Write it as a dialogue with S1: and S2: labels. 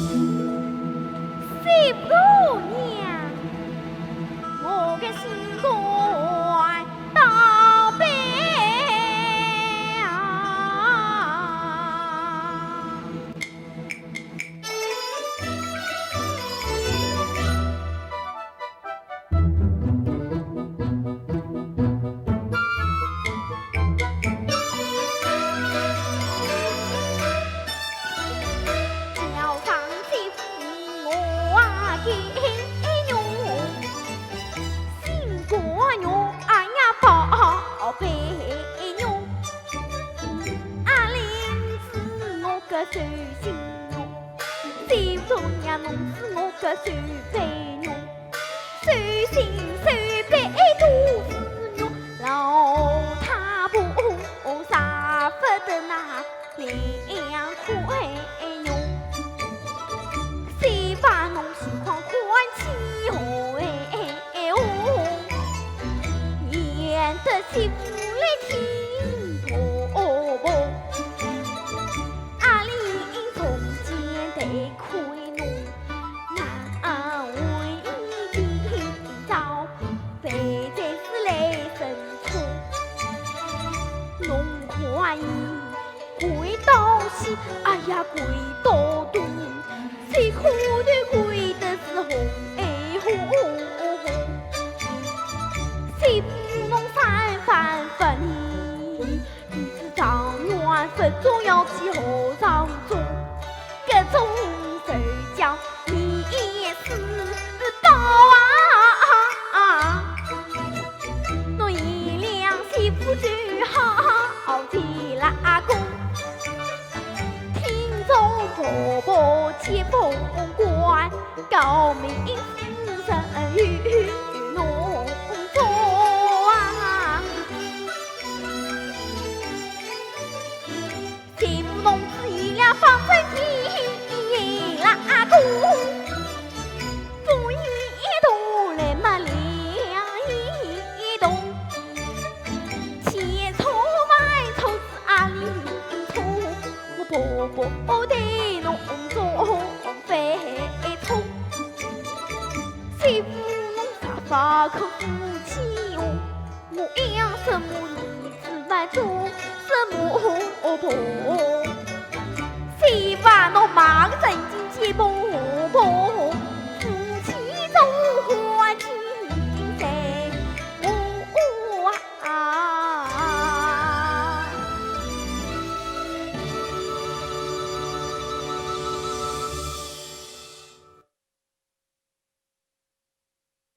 S1: 媳妇娘，我的心肝大悲啊！叫上媳妇我啊给娘，心肝娘哎呀宝贝娘，阿玲是我个手心娘，媳妇娘侬是我个手背娘，手心手背都是娘，老太婆啥不得那两块娘。谁把侬心宽宽起哦哎哦，演得媳妇来听婆婆，阿里从前得亏侬，难为今朝备在是来生错，侬快意跪到西，哎呀跪到东。谁可的跪的是红哎红，媳妇侬反反你，你是状元分中要去和尚中，各种手脚你也是到啊！侬一两媳妇就好起拉公。婆婆接风官，高明夫人与侬做啊！媳妇侬子一两放在地拉公，不一动来嘛两一动，前抽外抽是阿里抽，我婆婆的。媳妇侬啥口夫妻哟，我养什么儿子来做什么婆？媳妇侬忙正经接婆。